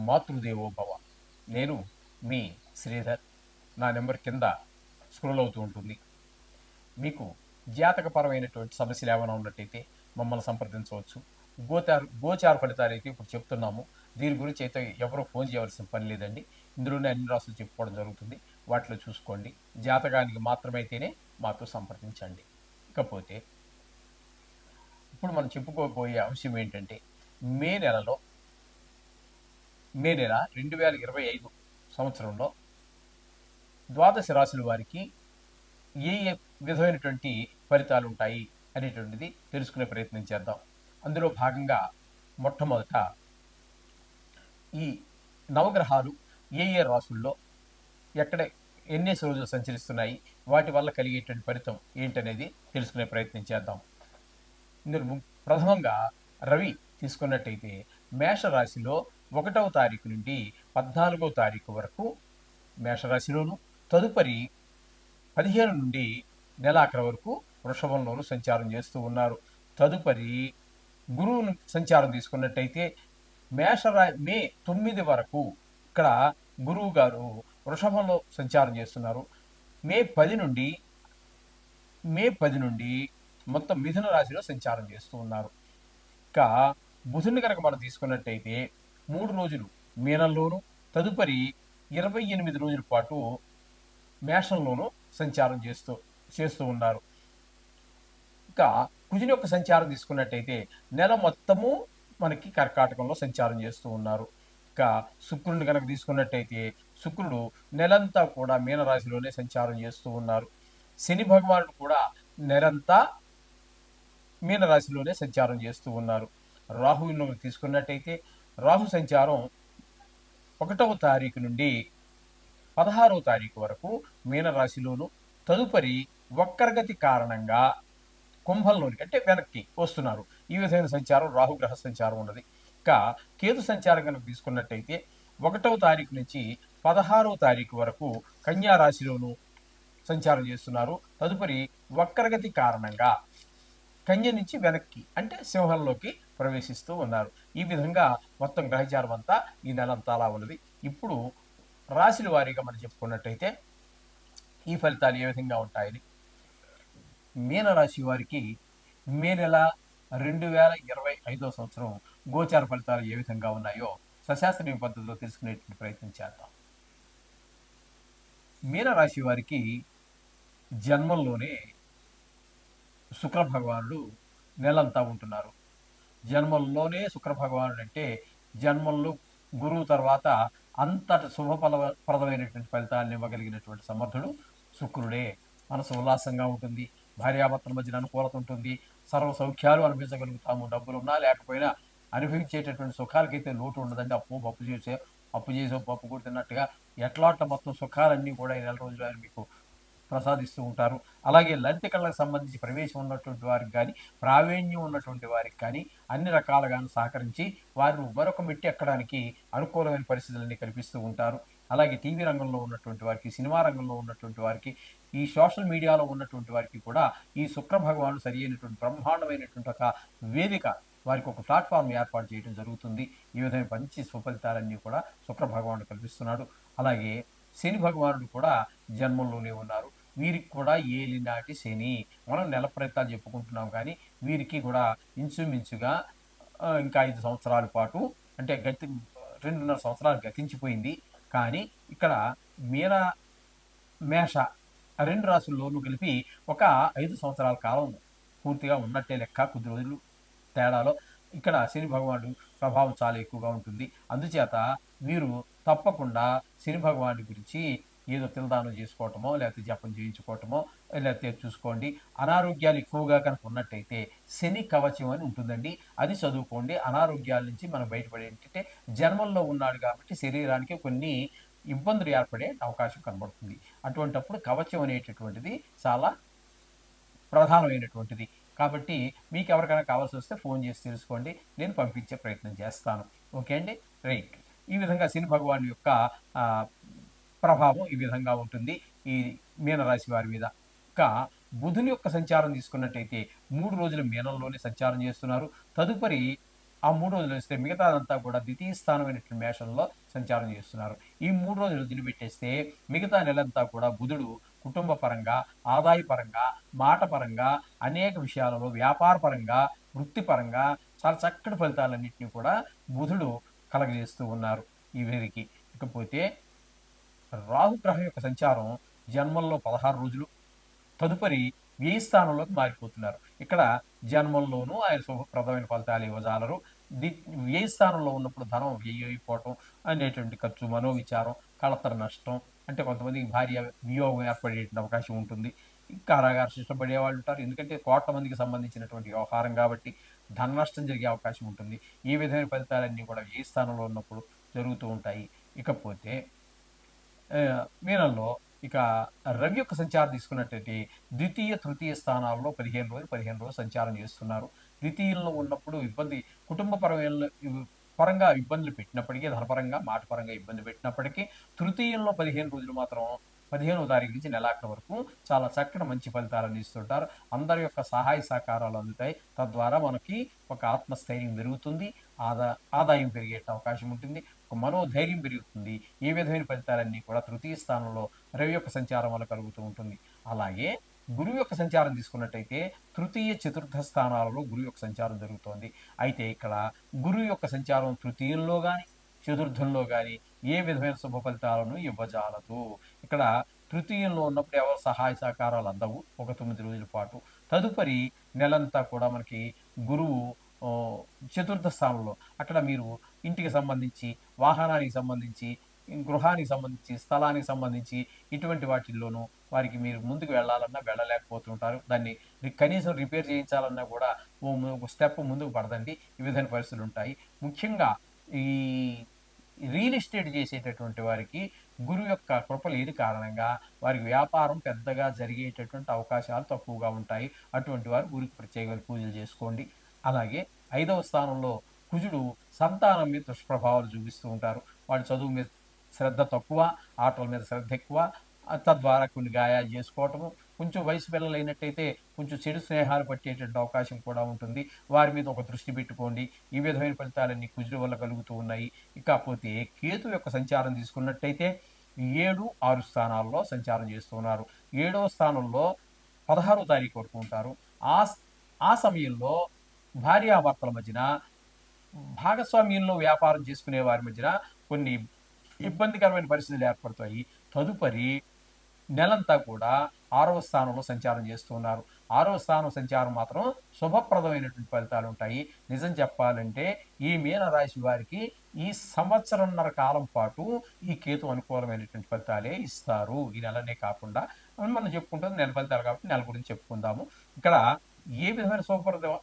మాతృదేవో భవ. నేను మీ శ్రీధర్. నా నెంబర్ కింద స్క్రోల్ అవుతూ ఉంటుంది. మీకు జాతకపరమైనటువంటి సమస్యలు ఏమైనా ఉన్నట్టయితే మమ్మల్ని సంప్రదించవచ్చు. గోచార ఫలితాలు అయితే ఇప్పుడు చెప్తున్నాము. దీని గురించి అయితే ఎవరో ఫోన్ చేయవలసిన పని లేదండి. ఇందులోనే అన్ని రాసులు చెప్పుకోవడం జరుగుతుంది. వాటిలో చూసుకోండి. జాతకానికి మాత్రమైతేనే మాతో సంప్రదించండి. ఇకపోతే ఇప్పుడు మనం చెప్పుకోబోయే అంశం ఏంటంటే మే నెలలో మే నెల 2025 సంవత్సరంలో ద్వాదశ రాశుల వారికి ఏ ఏ విధమైనటువంటి ఫలితాలు ఉంటాయి అనేటువంటిది తెలుసుకునే ప్రయత్నం చేద్దాం. అందులో భాగంగా మొట్టమొదట ఈ నవగ్రహాలు ఏ ఏ రాసుల్లో ఎక్కడ ఎన్నేసి రోజులు సంచరిస్తున్నాయి, వాటి వల్ల కలిగేటువంటి ఫలితం ఏంటనేది తెలుసుకునే ప్రయత్నం చేద్దాం. ఇందులో ప్రథమంగా రవి తీసుకున్నట్టయితే మేషరాశిలో 1వ తారీఖు నుండి 14వ తారీఖు వరకు మేషరాశిలోను, తదుపరి 15 నుండి నెలాఖరు వరకు వృషభంలోను సంచారం చేస్తూ ఉన్నారు. తదుపరి గురువును సంచారం తీసుకున్నట్టయితే మే 9 వరకు ఇక్కడ గురువు గారు వృషభంలో సంచారం చేస్తున్నారు. మే 10 నుండి మొత్తం మిథున రాశిలో సంచారం చేస్తూ ఉన్నారు. ఇక బుధుని కనుక మనం తీసుకున్నట్టయితే 3 రోజులు మీనంలోను, తదుపరి 28 రోజుల పాటు మేషంలోనూ సంచారం చేస్తూ ఉన్నారు. ఇక కుజుని యొక్క సంచారం తీసుకున్నట్టయితే నెల మొత్తము మనకి కర్కాటకంలో సంచారం చేస్తూ ఉన్నారు. ఇక శుక్రుడిని కనుక తీసుకున్నట్టయితే శుక్రుడు నెలంతా కూడా మీనరాశిలోనే సంచారం చేస్తూ ఉన్నారు. శని భగవానుడు కూడా నెలంతా మీనరాశిలోనే సంచారం చేస్తూ ఉన్నారు. రాహువును తీసుకున్నట్టయితే రాహు సంచారం 1వ తారీఖు నుండి 16వ తారీఖు వరకు మీనరాశిలోను, తదుపరి వక్రగతి కారణంగా కుంభంలోనికి అంటే వెనక్కి వస్తున్నారు. ఈ విధమైన సంచారం రాహుగ్రహ సంచారం ఉన్నది. ఇక కేతు సంచారం కనుక తీసుకున్నట్టయితే 1వ తారీఖు నుంచి 16వ తారీఖు వరకు కన్యా రాశిలోను సంచారం చేస్తున్నారు. తదుపరి వక్రగతి కారణంగా కన్య నుంచి వెనక్కి అంటే సింహంలోకి ప్రవేశిస్తూ ఉన్నారు. ఈ విధంగా మొత్తం గ్రహచారం అంతా ఈ నెలంతా అలా ఉన్నది. ఇప్పుడు రాశుల వారీగా మనం చెప్పుకున్నట్టయితే ఈ ఫలితాలు ఏ విధంగా ఉంటాయని, మీనరాశి వారికి మే నెల 2025 సంవత్సరం గోచార ఫలితాలు ఏ విధంగా ఉన్నాయో సశాస్త్రీయ పద్ధతిలో తెలుసుకునేటువంటి ప్రయత్నం చేద్దాం. మీనరాశి వారికి జన్మంలోనే శుక్ర భగవానుడు నెలంతా ఉంటున్నారు. జన్మంలోనే శుక్ర భగవానుడు అంటే జన్మంలో గురువు తర్వాత అంతటి శుభప్రదమైనటువంటి ఫలితాలను ఇవ్వగలిగినటువంటి సమర్థుడు శుక్రుడే. మనసు ఉల్లాసంగా ఉంటుంది, భార్యాభర్తల మధ్యన అనుకూలత ఉంటుంది, సర్వ సౌఖ్యాలు అనిపించగలుగుతాము. డబ్బులు ఉన్నా లేకపోయినా అనుభవించేటటువంటి సుఖాలకైతే లోటు ఉండదండి. అప్పు చేసో పప్పు కూడా తిన్నట్టుగా ఎట్లాంటి మొత్తం సుఖాలన్నీ కూడా ఈ నెల రోజులు ఆయన మీకు ప్రసాదిస్తూ ఉంటారు. అలాగే లలిత కళలకు సంబంధించి ప్రవేశం ఉన్నటువంటి వారికి కానీ, ప్రావీణ్యం ఉన్నటువంటి వారికి కానీ అన్ని రకాలుగాను సహకరించి వారిని మరొక మెట్టి ఎక్కడానికి అనుకూలమైన పరిస్థితులన్నీ కల్పిస్తూ ఉంటారు. అలాగే టీవీ రంగంలో ఉన్నటువంటి వారికి, సినిమా రంగంలో ఉన్నటువంటి వారికి, ఈ సోషల్ మీడియాలో ఉన్నటువంటి వారికి కూడా ఈ శుక్ర భగవానుడు సరి అయినటువంటి బ్రహ్మాండమైనటువంటి ఒక వేదిక, వారికి ఒక ప్లాట్ఫామ్ ఏర్పాటు చేయడం జరుగుతుంది. ఈ విధమైన మంచి సుఫలితాలన్నీ కూడా శుక్ర భగవానుడు కల్పిస్తున్నాడు. అలాగే శని భగవానుడు కూడా జన్మంలోనే ఉన్నారు. వీరికి కూడా ఏలినాటి శని, మనం నెల ఫలితాలు చెప్పుకుంటున్నాం కానీ వీరికి కూడా ఇంచుమించుగా ఇంకా 5 సంవత్సరాల పాటు అంటే 2.5 సంవత్సరాలు గతించిపోయింది. కానీ ఇక్కడ మీన మేష 2 రాశుల్లోనూ కలిపి ఒక 5 సంవత్సరాల కాలం పూర్తిగా ఉన్నట్టే లెక్క. కొద్ది రోజులు తేడాలో ఇక్కడ శని భగవానుడు ప్రభావం చాలా ఎక్కువగా ఉంటుంది. అందుచేత మీరు తప్పకుండా శని భగవానుడి గురించి ఏదో తిలదానం చేసుకోవటమో లేకపోతే జపం చేయించుకోవటమో లేకపోతే చూసుకోండి. అనారోగ్యాలు ఎక్కువగా కనుక ఉన్నట్టయితే శని కవచం అని ఉంటుందండి, అది చదువుకోండి. అనారోగ్యాల నుంచి మనం బయటపడే ఏంటంటే జన్మంలో ఉన్నాడు కాబట్టి శరీరానికి కొన్ని ఇబ్బందులు ఏర్పడే అవకాశం కనబడుతుంది. అటువంటప్పుడు కవచం అనేటటువంటిది చాలా ప్రధానమైనటువంటిది. కాబట్టి మీకు ఎవరికైనా కావాల్సి వస్తే ఫోన్ చేసి తెలుసుకోండి, నేను పంపించే ప్రయత్నం చేస్తాను. ఓకే అండి, రైట్. ఈ విధంగా శని భగవాన్ యొక్క ప్రభావం ఈ విధంగా ఉంటుంది ఈ మీనరాశి వారి మీద. ఇంకా బుధుని యొక్క సంచారం తీసుకున్నట్టయితే 3 రోజులు మీనంలోనే సంచారం చేస్తున్నారు. తదుపరి ఆ 3 రోజులు వస్తే మిగతాదంతా కూడా ద్వితీయ స్థానమైనటువంటి మేషంలో సంచారం చేస్తున్నారు. ఈ 3 రోజులు వదిలిపెట్టేస్తే మిగతా నెలంతా కూడా బుధుడు కుటుంబ పరంగా, ఆదాయ పరంగా, మాట పరంగా, అనేక విషయాలలో వ్యాపార పరంగా, వృత్తిపరంగా చాలా చక్కటి ఫలితాలన్నింటినీ కూడా బుధుడు కలగజేస్తూ ఉన్నారు ఈ వీరికి. ఇకపోతే రాహుగ్రహం యొక్క సంచారం జన్మంలో 16 రోజులు, తదుపరి వ్యయ స్థానంలోకి మారిపోతున్నారు. ఇక్కడ జన్మంలోనూ ఆయన శుభప్రదమైన ఫలితాలు ఇవ్వజాలరు. ది వ్యయ స్థానంలో ఉన్నప్పుడు ధనం వ్యయం అయిపోవటం అనేటువంటి ఖర్చు, మనోవిచారం, కళతర నష్టం, అంటే కొంతమందికి భార్య వియోగం ఏర్పడేటువంటి అవకాశం ఉంటుంది. కారాగార శిక్ష పడే వాళ్ళు ఉంటారు. ఎందుకంటే కోట్ల మందికి సంబంధించినటువంటి వ్యవహారం కాబట్టి ధన నష్టం జరిగే అవకాశం ఉంటుంది. ఈ విధమైన ఫలితాలన్నీ కూడా వ్యయ స్థానంలో ఉన్నప్పుడు జరుగుతూ ఉంటాయి. ఇకపోతే మీనంలో ఇక రవి యొక్క సంచారం తీసుకున్నట్టయితే ద్వితీయ, తృతీయ స్థానాల్లో 15 రోజులు సంచారం చేస్తున్నారు. ద్వితీయంలో ఉన్నప్పుడు ఇబ్బంది కుటుంబపరమైన పరంగా ఇబ్బందులు పెట్టినప్పటికీ, ధనపరంగా, మాట పరంగా ఇబ్బంది పెట్టినప్పటికీ, తృతీయంలో 15 రోజులు మాత్రం 15వ తారీఖు నుంచి నెలాఖరు వరకు చాలా చక్కటి మంచి ఫలితాలను ఇస్తుంటారు. అందరి యొక్క సహాయ సహకారాలు అందుతాయి. తద్వారా మనకి ఒక ఆత్మస్థైర్యం పెరుగుతుంది. ఆదాయం పెరిగే అవకాశం ఉంటుంది. ఒక మనోధైర్యం పెరుగుతుంది. ఈ విధమైన ఫలితాలన్నీ కూడా తృతీయ స్థానంలో రవి యొక్క సంచారం వల్ల కలుగుతూ ఉంటుంది. అలాగే గురువు యొక్క సంచారం తీసుకున్నట్టయితే తృతీయ, చతుర్థ స్థానాలలో గురువు యొక్క సంచారం జరుగుతోంది. అయితే ఇక్కడ గురువు యొక్క సంచారం తృతీయంలో కానీ, చతుర్థంలో కానీ ఏ విధమైన శుభ ఫలితాలను ఇవ్వజాలదు. ఇక్కడ తృతీయంలో ఉన్నప్పుడు ఎవరు సహాయ సహకారాలు అందవు ఒక 9 రోజుల పాటు. తదుపరి నెలంతా కూడా మనకి గురువు చతుర్థ స్థానంలో, అక్కడ మీరు ఇంటికి సంబంధించి, వాహనానికి సంబంధించి, గృహానికి సంబంధించి, స్థలానికి సంబంధించి ఇటువంటి వాటిల్లోనూ వారికి మీరు ముందుకు వెళ్ళాలన్నా వెళ్ళలేకపోతుంటారు. దాన్ని కనీసం రిపేర్ చేయించాలన్నా కూడా ఒక స్టెప్ ముందుకు పడదండి. ఈ విధమైన పరిస్థితులు ఉంటాయి. ముఖ్యంగా ఈ రియల్ ఎస్టేట్ చేసేటటువంటి వారికి గురువు యొక్క కృప లేని కారణంగా వారికి వ్యాపారం పెద్దగా జరిగేటటువంటి అవకాశాలు తక్కువగా ఉంటాయి. అటువంటి వారు గురికి ప్రత్యేకమైన పూజలు చేసుకోండి. అలాగే 5వ స్థానంలో కుజుడు సంతానం మీద దుష్ప్రభావాలు చూపిస్తూ ఉంటారు. వాడి చదువు మీద శ్రద్ధ తక్కువ, ఆటల మీద శ్రద్ధ ఎక్కువ, తద్వారా కొన్ని గాయాలు చేసుకోవటము, కొంచెం వయసు పిల్లలు అయినట్టయితే కొంచెం చెడు స్నేహాలు పట్టేటువంటి అవకాశం కూడా ఉంటుంది. వారి మీద ఒక దృష్టి పెట్టుకోండి. ఈ విధమైన ఫలితాలన్నీ కుజుడు వల్ల కలుగుతూ ఉన్నాయి. ఇకపోతే కేతు యొక్క సంచారం తీసుకున్నట్టయితే 7, 6 స్థానాల్లో సంచారం చేస్తున్నారు. 7వ స్థానంలో 16వ తారీఖు వరకు ఉంటారు. ఆ సమయంలో భార్యాభర్తల మధ్యన, భాగస్వామ్యంలో వ్యాపారం చేసుకునే వారి మధ్యన కొన్ని ఇబ్బందికరమైన పరిస్థితులు ఏర్పడతాయి. తదుపరి నెలంతా కూడా 6వ స్థానంలో సంచారం చేస్తున్నారు. 6వ స్థానం సంచారం మాత్రం శుభప్రదమైనటువంటి ఫలితాలు ఉంటాయి. నిజం చెప్పాలంటే ఈ మీన రాశి వారికి ఈ సంవత్సరంన్నర కాలం పాటు ఈ కేతు అనుకూలమైనటువంటి ఫలితాలే ఇస్తారు. ఈ నెలనే కాకుండా మనం చెప్పుకుంటుంది నెల ఫలితాలు కాబట్టి నెల గురించి చెప్పుకుందాము. ఇక్కడ ఏ విధమైన శుభప్రద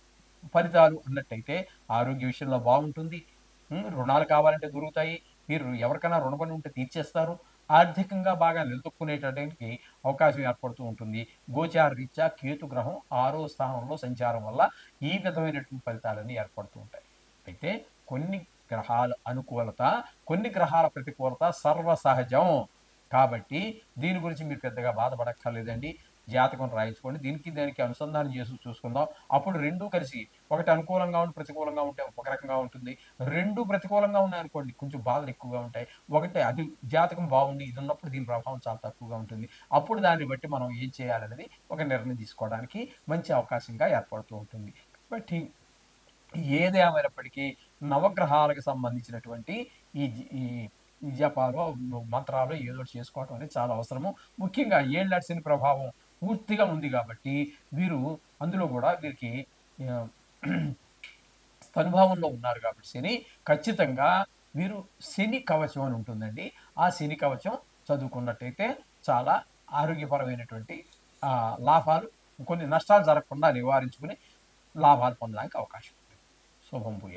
ఫలితాలు అన్నట్టయితే ఆరోగ్య విషయంలో బాగుంటుంది. రుణాలు కావాలంటే దొరుకుతాయి. మీరు ఎవరికైనా రుణపడి ఉంటే తీర్చేస్తారు. ఆర్థికంగా బాగా నిలదొక్కునేటడానికి అవకాశం ఏర్పడుతూ ఉంటుంది. గోచార రీత్యా కేతు గ్రహం 6వ స్థానంలో సంచారం వల్ల ఈ విధమైనటువంటి ఫలితాలన్నీ ఏర్పడుతూ ఉంటాయి. అయితే కొన్ని గ్రహాల అనుకూలత, కొన్ని గ్రహాల ప్రతికూలత సర్వసహజం. కాబట్టి దీని గురించి మీరు పెద్దగా బాధపడక్కర్లేదండి. జాతకం రాయించుకోండి. దీనికి దానికి అనుసంధానం చేసి చూసుకుందాం. అప్పుడు రెండూ కలిసి, ఒకటి అనుకూలంగా ఉండి ప్రతికూలంగా ఉంటే ఒక రకంగా ఉంటుంది. రెండు ప్రతికూలంగా ఉన్నాయనుకోండి కొంచెం బాధలు ఎక్కువగా ఉంటాయి. ఒకటి అది జాతకం బాగుండి ఇది ఉన్నప్పుడు దీని ప్రభావం చాలా తక్కువగా ఉంటుంది. అప్పుడు దాన్ని బట్టి మనం ఏం చేయాలనేది ఒక నిర్ణయం తీసుకోవడానికి మంచి అవకాశంగా ఏర్పడుతూ ఉంటుంది. కాబట్టి ఏదేమైనప్పటికీ నవగ్రహాలకు సంబంధించినటువంటి ఈ ఈ జపాలు, మంత్రాలు ఏదో చేసుకోవటం అనేది చాలా అవసరము. ముఖ్యంగా ఏళ్ళ శని ప్రభావం పూర్తిగా ఉంది కాబట్టి వీరు అందులో కూడా వీరికి స్తనుభావంలో ఉన్నారు కాబట్టి శని ఖచ్చితంగా వీరు శని కవచం అని ఉంటుందండి. ఆ శని కవచం చదువుకున్నట్టయితే చాలా ఆరోగ్యపరమైనటువంటి లాభాలు, కొన్ని నష్టాలు జరగకుండా నివారించుకుని లాభాలు పొందడానికి అవకాశం ఉంది. శుభం భూయా.